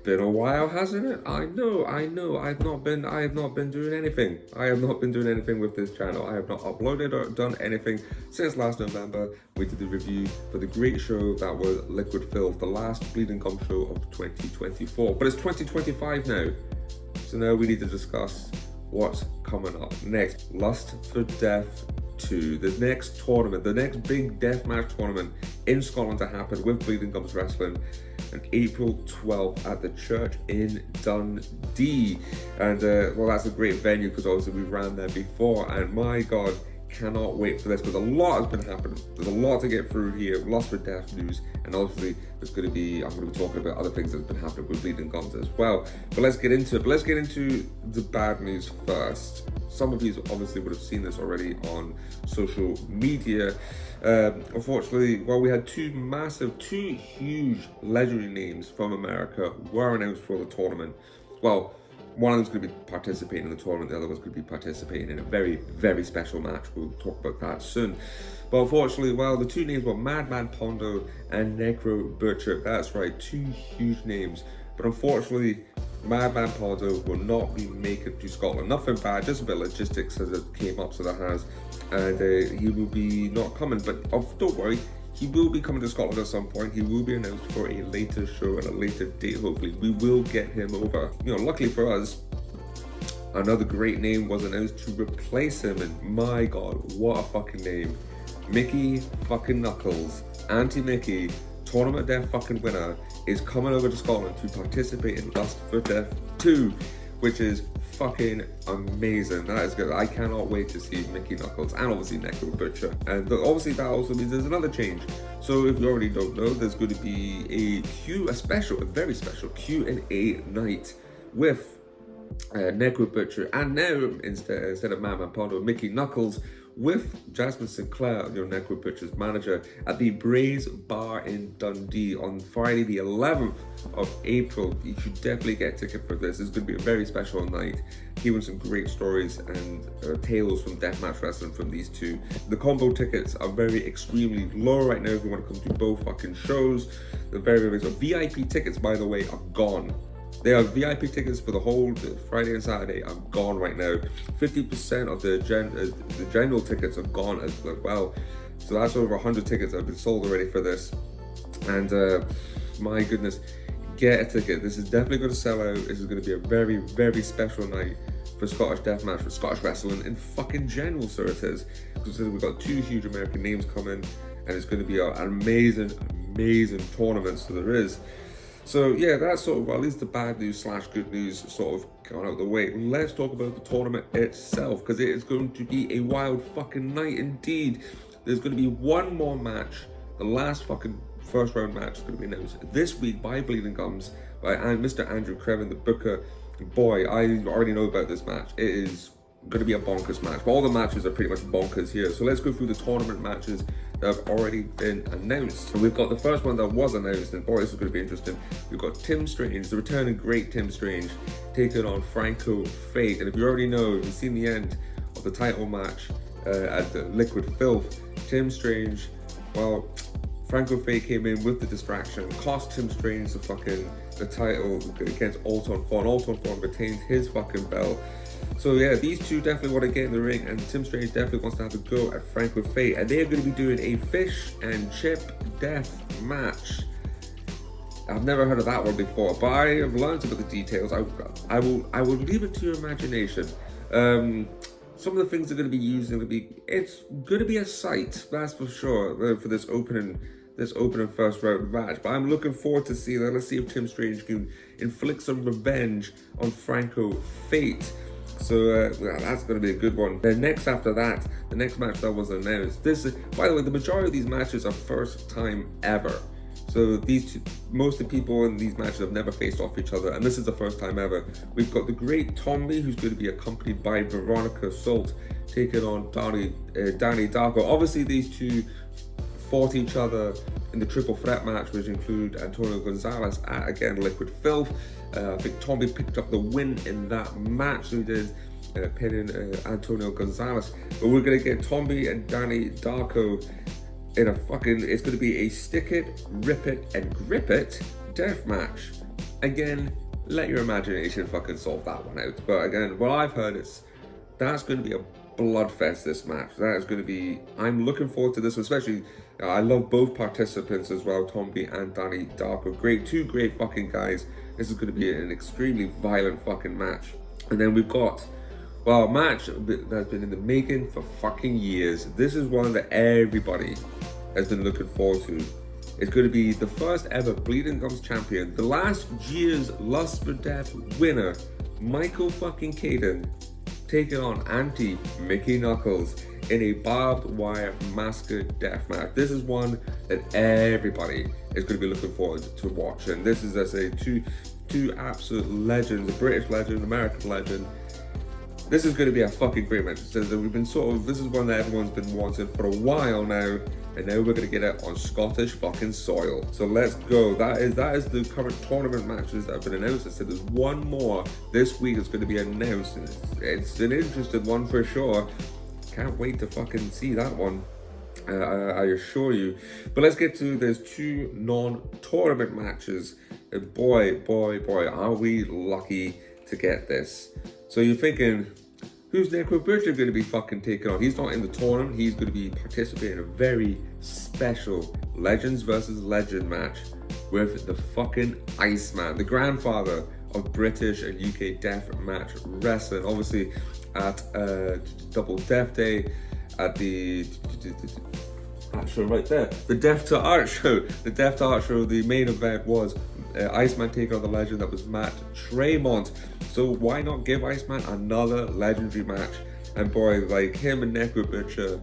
been a while, hasn't it? I know. I have not been doing anything. I have not been doing anything with this channel. I have not uploaded or done anything since last November. We did the review for the great show that was Liquid Filth, the last Bleeding Gum show of 2024. But it's 2025 now. So now we need to discuss what's coming up next. Lust for Death 2, the next tournament, the next big deathmatch tournament in Scotland to happen with Bleeding Gums Wrestling on April 12th at the church in Dundee. And well, that's a great venue because obviously we ran there before, and my god, cannot wait for this because a lot has been happening. There's a lot to get through here. Lust for Death news, and obviously I'm going to be talking about other things that's been happening with Bleeding Gums as well. But let's get into it. But let's get into the bad news first. Some of you obviously would have seen this already on social media. Unfortunately, well, we had two huge legendary names from America were announced for the tournament. Well, one of them's going to be participating in the tournament, the other one's going to be participating in a very, very special match. We'll talk about that soon. But unfortunately, well, the two names were Madman Pondo and Necro Butcher. That's right, two huge names. But unfortunately, Madman Pondo will not be making it to Scotland. Nothing bad, just a bit of logistics as it came up, so that has. And he will be not coming, but don't worry. He will be coming to Scotland at some point. He will be announced for a later show and a later date, hopefully. We will get him over. You know, luckily for us, another great name was announced to replace him, and my god, what a fucking name. Mickey fucking Knuckles, Auntie Mickey, Tournament Death fucking winner, is coming over to Scotland to participate in Lust for Death 2, which is fucking amazing. That is good. I cannot wait to see Mickey Knuckles and obviously Necro Butcher. And obviously that also means there's another change. So if you already don't know, there's going to be a very special Q&A night with Necro Butcher, and now instead of Madman Pondo, Mickey Knuckles, with Jasmine Sinclair, your Necro Butcher's manager, at the Braze Bar in Dundee on Friday the 11th of April. You should definitely get a ticket for this. It's going to be a very special night, hearing some great stories and tales from deathmatch wrestling from these two. The combo tickets are extremely low right now if you want to come to both fucking shows. They're very so VIP tickets, by the way, are gone. They are VIP tickets for the whole Friday and Saturday are gone right now. 50% of the general tickets are gone as well. So that's over 100 tickets that have been sold already for this. And my goodness, get a ticket. This is definitely going to sell out. This is going to be a very, very special night for Scottish deathmatch, for Scottish wrestling in fucking general, so it is. Because we've got two huge American names coming, and it's going to be an amazing, amazing tournament. So there is. So yeah, that's sort of, well, at least the bad news / good news sort of gone out of the way. Let's talk about the tournament itself, because it is going to be a wild fucking night indeed. There's going to be one more match. The last fucking first round match is going to be announced this week by Bleeding Gums, by Mr. Andrew Creven, the booker. Boy, I already know about this match. It is going to be a bonkers match. But all the matches are pretty much bonkers here. So let's go through the tournament matches that have already been announced. So we've got the first one that was announced, and boy, this is going to be interesting. We've got Tim Strange, the returning great Tim Strange, taking on Franco Fate. And if you already know, if you've seen the end of the title match at the Liquid Filth, Tim Strange, well, Franco Fate came in with the distraction, cost Tim Strange the title against Alton Fawn. Alton Fawn retains his fucking belt. So yeah, these two definitely want to get in the ring, and Tim Strange definitely wants to have a go at Franco Fate, and they're going to be doing a fish and chip death match. I've never heard of that one before, but I have learned about the details. I will leave it to your imagination. Some of the things they're going to be using it's going to be a sight, that's for sure, for this opening first round match. But I'm looking forward to seeing that. Let's see if Tim Strange can inflict some revenge on Franco Fate. So that's going to be a good one. Then next after that, the next match that was announced. This is, by the way, the majority of these matches are first time ever. So most of the people in these matches have never faced off each other, and this is the first time ever. We've got the great Tommy, who's going to be accompanied by Veronica Salt, taking on Danny Darko. Obviously, these two fought each other in the triple threat match, which include Antonio Gonzalez at, again, Liquid Filth. I think Tommy picked up the win in that match, so he did, pinning Antonio Gonzalez. But we're going to get Tommy and Danny Darko in it's going to be a stick it, rip it, and grip it death match. again, let your imagination fucking solve that one out. But again, what I've heard is that's going to be a bloodfest, this match. That is going to be, I'm looking forward to this, especially, I love both participants as well, Tomby and Danny Darko. Two great fucking guys. This is going to be an extremely violent fucking match. And then we've got, well, a match that's been in the making for fucking years. This is one that everybody has been looking forward to. It's going to be the first ever Bleeding Gums champion, the last year's Lust for Death winner, Michael fucking Caden, taking on anti-Mickey Knuckles in a barbed wire masked death match. This is one that everybody is going to be looking forward to watching. This is, as I say, two absolute legends, a British legend, American legend. This is going to be a fucking great match. So we've been this is one that everyone's been wanting for a while now, and now we're going to get it on Scottish fucking soil. So let's go. That is the current tournament matches that have been announced. I said there's one more this week that's going to be announced. It's an interesting one for sure. Can't wait to fucking see that one. I assure you. But let's get to, there's two non-tournament matches. And boy, are we lucky to get this. So you're thinking, who's Necro Butcher going to be fucking taking on? He's not in the tournament. He's going to be participating in a very special Legends versus Legend match with the fucking Iceman, the grandfather of British and UK death match wrestling. Obviously at Double Death Day at the show right there, the Death to Art show. The Death to Art show, the main event was Iceman taking on the legend that was Matt Tremont. So why not give Iceman another legendary match? And boy, like him and Necro Butcher,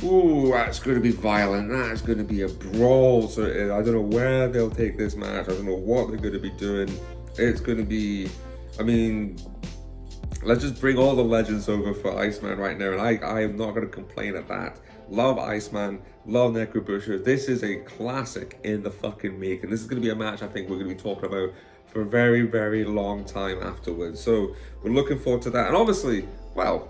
ooh, that's going to be violent. That's going to be a brawl. So I don't know where they'll take this match. I don't know what they're going to be doing. It's going to be, I mean, let's just bring all the legends over for Iceman right now. And I am not going to complain at that. Love Iceman, love Necro Butcher. This is a classic in the fucking making. This is going to be a match I think we're going to be talking about for a very, very long time afterwards. So we're looking forward to that. And obviously, well,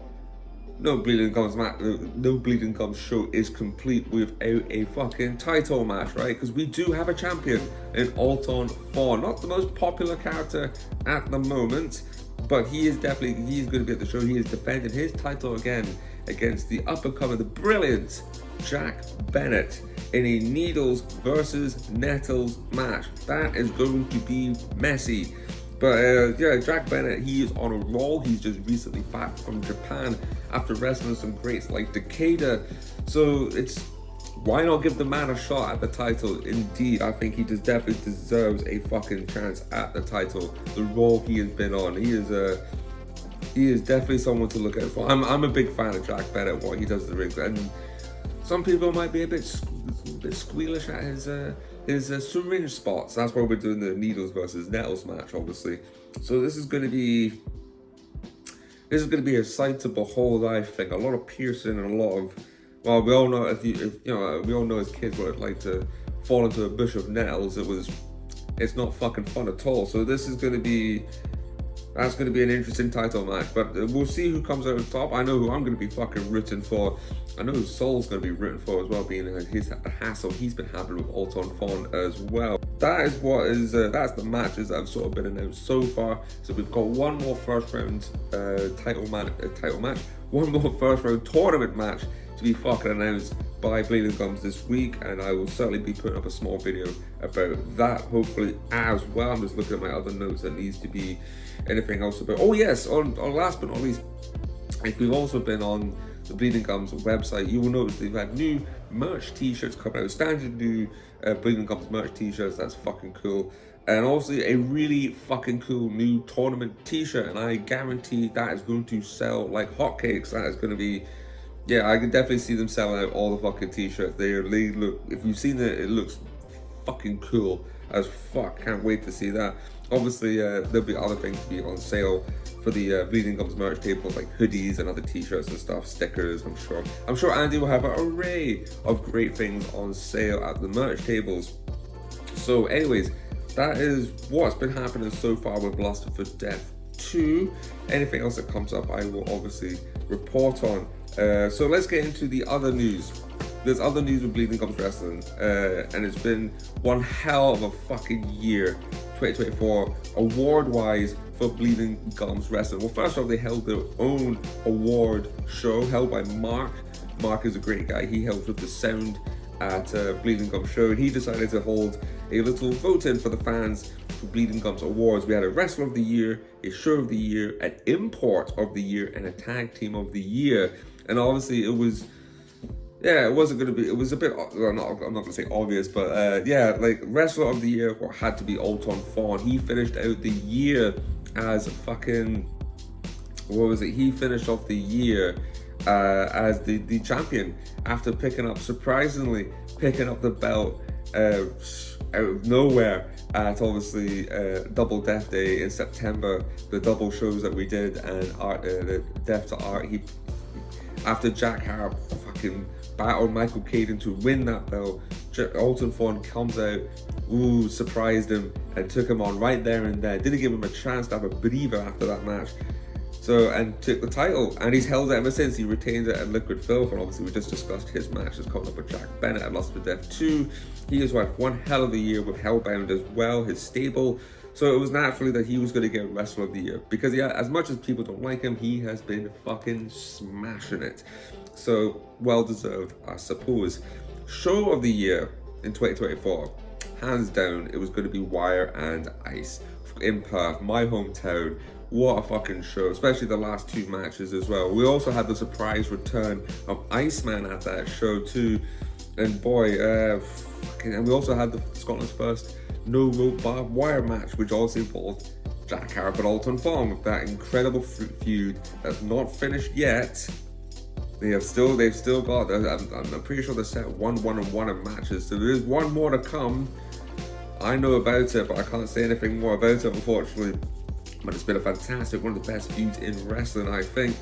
no Bleeding Gums show is complete without a fucking title match, right? Because we do have a champion in Alton Fawn. Not the most popular character at the moment, but he's going to be at the show. He is defending his title again against the up-and-coming, the brilliant Jack Bennett in a Needles versus Nettles match. That is going to be messy. But yeah, Jack Bennett, he is on a roll. He's just recently back from Japan after wrestling some greats like Takeda. So it's, why not give the man a shot at the title? Indeed, I think he just definitely deserves a fucking chance at the title. The role he has been on, he is definitely someone to look out for. I'm a big fan of Jack Bennett, what he does in the ring, and some people might be a bit squealish at his syringe spots. That's why we're doing the Needles versus Nettles match, obviously. So this is going to be a sight to behold. I think a lot of piercing and a lot of, well, we all know we all know as kids what it's like to fall into a bush of nettles. It's not fucking fun at all. So this is going to be. That's going to be an interesting title match, but we'll see who comes out on top. I know who I'm going to be fucking rooting for. I know who Soul's going to be rooting for as well, being the hassle he's been having with Alton Fawn as well. That is that's the matches that have sort of been announced so far. So we've got one more first round title match, one more first round tournament match to be fucking announced by Bleeding Gums this week, and I will certainly be putting up a small video about that hopefully as well. I'm just looking at my other notes that needs to be anything else about. Oh yes, on last but not least, if you've also been on the Bleeding Gums website, you will notice they've had new merch t-shirts coming out, standard new Bleeding Gums merch t-shirts. That's fucking cool. And also a really fucking cool new tournament t-shirt, and I guarantee that is going to sell like hotcakes. That is going to be, yeah, I can definitely see them selling out all the fucking t-shirts. They look, if you've seen it looks fucking cool as fuck. Can't wait to see that. Obviously, there'll be other things to be on sale for the Bleeding Gums merch tables, like hoodies and other t-shirts and stuff, stickers. I'm sure Andy will have an array of great things on sale at the merch tables. So anyways, that is what's been happening so far with Lust for Death 2. Anything else that comes up, I will obviously report on. So let's get into the other news. There's other news with Bleeding Gums Wrestling, and it's been one hell of a fucking year 2024 award-wise for Bleeding Gums Wrestling. Well, first off, they held their own award show held by Mark. Mark is a great guy. He helps with the sound at Bleeding Gums show, and he decided to hold a little vote-in for the fans for Bleeding Gums Awards. We had a Wrestler of the Year, a Show of the Year, an Import of the Year, and a Tag Team of the Year. And obviously, it was... yeah, it wasn't going to be, it was a bit, well, I'm not going to say obvious, but yeah, like, Wrestler of the Year had to be Alton Fawn. He finished out the year as fucking, what was it? He finished off the year as the champion after surprisingly picking up the belt out of nowhere at obviously Double Death Day in September, the double shows that we did, and the Death to Art, after Jack Harp fucking battled Michael Caden to win that belt, Alton Fawn comes out, surprised him and took him on right there and there. Didn't give him a chance to have a breather after that match. So, and took the title, and he's held it ever since. He retained it at Liquid Filth, and obviously we just discussed his matches coming up with Jack Bennett at Lust for Death 2. He has had one hell of a year with Hellbound as well, his stable. So it was naturally that he was going to get Wrestler of the Year, because yeah, as much as people don't like him, he has been fucking smashing it. So, well deserved, I suppose. Show of the Year in 2024, hands down, it was going to be Wire and Ice in Perth, my hometown. What a fucking show, especially the last two matches as well. We also had the surprise return of Iceman at that show too. And boy, and we also had the Scotland's first no rope barbed wire match, which also involved Jack Harp and Alton Fawn with that incredible feud that's not finished yet. They've still got, I'm pretty sure they set 1-1-1 in matches, so there is one more to come. I know about it, but I can't say anything more about it, unfortunately. But it's been a fantastic, one of the best feuds in wrestling, I think.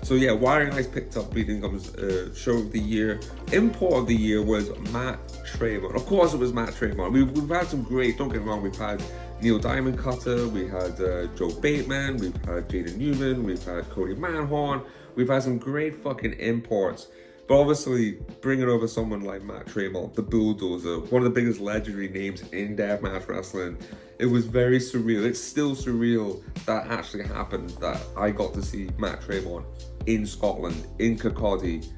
So yeah, Wire and Ice picked up Bleeding Gums Show of the Year. Import of the Year was Matt Tremont. Of course it was Matt Tremont. We've had some great, don't get me wrong, we've had Neil Diamond Cutter, we had Joe Bateman, we've had Jaden Newman, we've had Cody Manhorn, we've had some great fucking imports. But obviously, bringing over someone like Matt Tremont, the Bulldozer, one of the biggest legendary names in deathmatch wrestling, it was very surreal. It's still surreal that actually happened, that I got to see Matt Tremont in Scotland, in Kirkcaldy.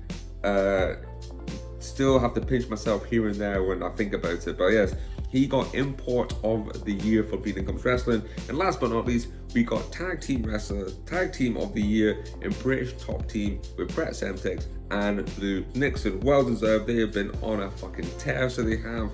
Still have to pinch myself here and there when I think about it. But yes, he got Import of the Year for Bleeding Gums Wrestling. And last but not least, we got Tag Team of the Year in British Top Team with Brett Semtex and Lou Nixon. Well deserved. They have been on a fucking tear, so they have.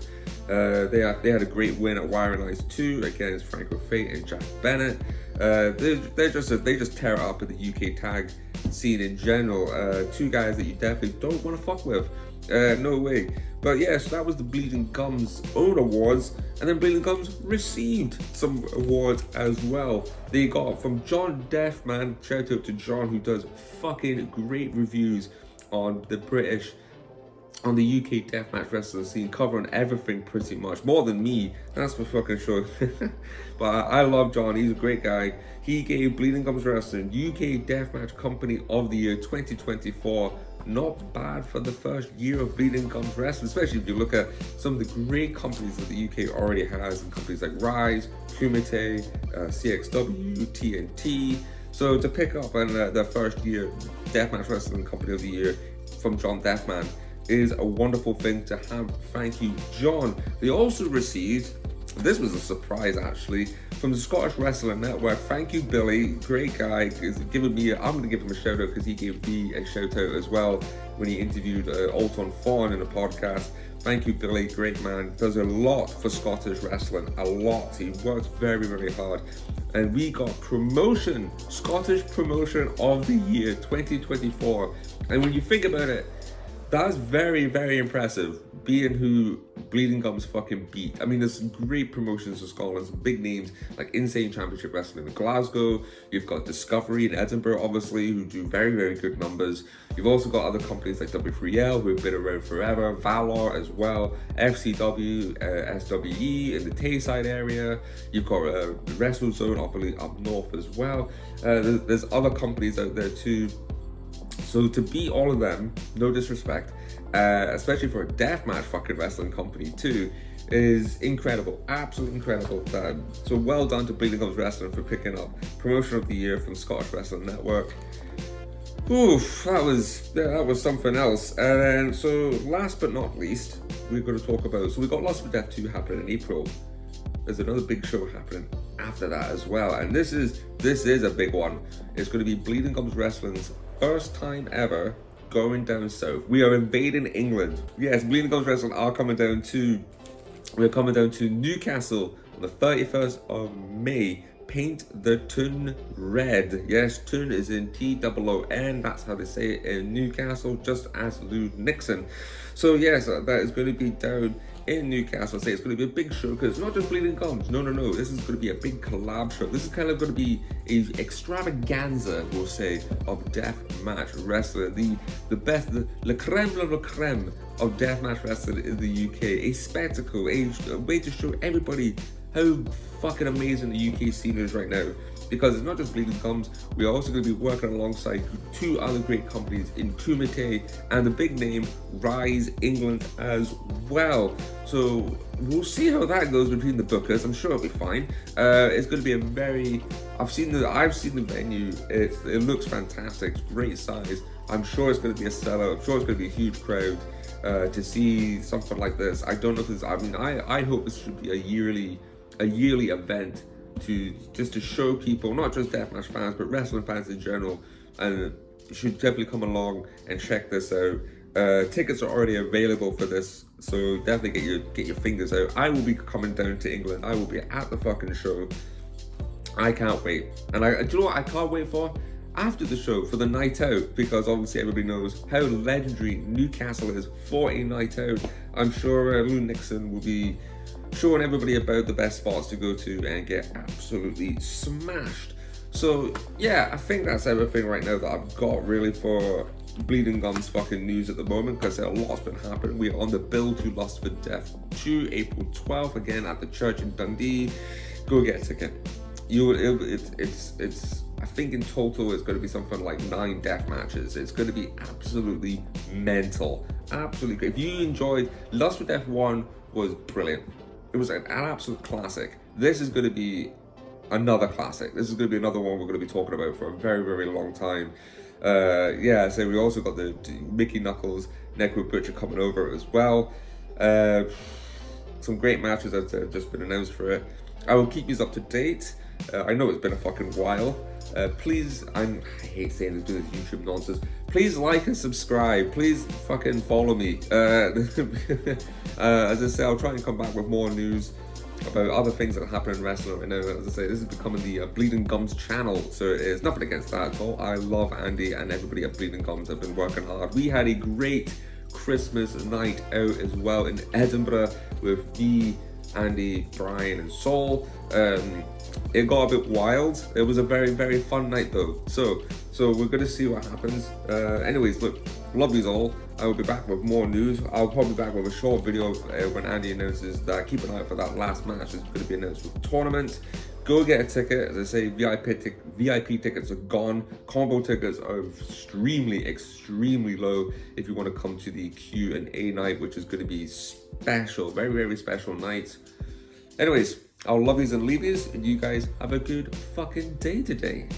They had a great win at Wire and Ice 2 against Franco Fate and Jack Bennett. They just tear it up in the UK tag scene in general. Two guys that you definitely don't want to fuck with. No way. But yes, that was the Bleeding Gums own awards, and then Bleeding Gums received some awards as well. They got from John Deathman, shout out to John, who does fucking great reviews on the UK deathmatch wrestling scene, covering everything pretty much, more than me, that's for fucking sure. But I love John, he's a great guy. He gave Bleeding Gums Wrestling UK Deathmatch Company of the Year 2024. Not bad for the first year of Bleeding Gums Wrestling, especially if you look at some of the great companies that the UK already has, and companies like Rise, Kumite, CXW, TNT. So to pick up on their first year Deathmatch Wrestling Company of the Year from John Deathman is a wonderful thing to have. Thank you, John. They also received, this was a surprise actually, from the Scottish Wrestling Network. Thank you, Billy, great guy. Is giving me, I'm going to give him a shout out because he gave me a shout out as well when he interviewed Alton Fawn in a podcast. Thank you, Billy, great man. Does a lot for Scottish wrestling, a lot. He works very, very hard. And we got promotion, Scottish Promotion of the Year 2024. And when you think about it, that's very, very impressive, being who Bleeding Gums fucking beat. I mean, there's some great promotions in Scotland, some big names like Insane Championship Wrestling in Glasgow. You've got Discovery in Edinburgh, obviously, who do very, very good numbers. You've also got other companies like W3L, who have been around forever, Valor as well, FCW, SWE in the Tayside area. You've got Wrestle Zone up north as well. There's other companies out there too. So to beat all of them, no disrespect, especially for a deathmatch fucking wrestling company too, is incredible, absolutely incredible. So well done to Bleeding Gums Wrestling for picking up Promotion of the Year from Scottish Wrestling Network. Oof, that was something else. And then, so last but not least, we're going to talk about, so we got Lost for Death 2 happening in April. There's another big show happening after that as well, and this is a big one. It's going to be Bleeding Gums Wrestling's first time ever going down south. We are invading England. Yes, Bleeding Gums Wrestling are coming down to, we're coming down to Newcastle on the 31st of May. Paint the Toon red. Yes, Toon is in Toon. That's how they say it in Newcastle, just as Lou Nixon. So yes, that is going to be down in Newcastle. I say it's going to be a big show because it's not just Bleeding Gums. No. This is going to be a big collab show. This is kind of going to be a extravaganza, we'll say, of deathmatch wrestling. The best, the creme de la creme of deathmatch wrestling in the UK. A spectacle, a way to show everybody how fucking amazing the UK scene is right now. Because it's not just Bleeding Gums, we're also going to be working alongside two other great companies in Kumite and the big name Rise England as well. So we'll see how that goes between the bookers. I'm sure it'll be fine. It's going to be a very, I've seen the venue. It looks fantastic. It's great size. I'm sure it's going to be a sellout. I'm sure it's going to be a huge crowd to see something like this. I don't know if this. I mean, I hope this should be a yearly event to show people, not just deathmatch fans, but wrestling fans in general, and you should definitely come along and check this out. Tickets are already available for this, so definitely get your fingers out. I will be coming down to England. I will be at the fucking show. I can't wait. And do you know what I can't wait for? After the show, for the night out, because obviously everybody knows how legendary Newcastle is for a night out. I'm sure Lou Nixon will be showing everybody about the best spots to go to and get absolutely smashed. So yeah, I think that's everything right now that I've got really for Bleeding Gums fucking news at the moment, because a lot's been happening. We're on the bill to Lost for Death 2, April 12th, again at the church in Dundee. Go get a ticket. It's I think in total it's going to be something like 9 death matches. It's going to be absolutely mental, absolutely great. If you enjoyed Lost for Death 1, was brilliant. It was an absolute classic. This is going to be another classic. This is going to be another one we're going to be talking about for a very, very long time. Yeah, so we also got the Mickey Knuckles, Necro Butcher coming over as well. Some great matches that have just been announced for it. I will keep you up to date. I know it's been a fucking while. Please, I hate saying this, do this YouTube nonsense. Please like and subscribe. Please fucking follow me. As I say, I'll try and come back with more news about other things that happen in wrestling right now. As I say, this is becoming the Bleeding Gums channel, so it is nothing against that at all. I love Andy and everybody at Bleeding Gums. Have been working hard. We had a great Christmas night out as well in Edinburgh with Andy, Brian and Saul. It got a bit wild. It was a very, very fun night though. So we're gonna see what happens. Anyways, look, love yous all. I will be back with more news. I'll probably be back with a short video when Andy announces that. Keep an eye out for that last match. It's going to be announced with the tournament. Go get a ticket. As I say, VIP tickets are gone. Combo tickets are extremely low if you want to come to the Q&A night, which is going to be special, very, very special night. Anyways, I'll love yous and leave yous, and you guys have a good fucking day today.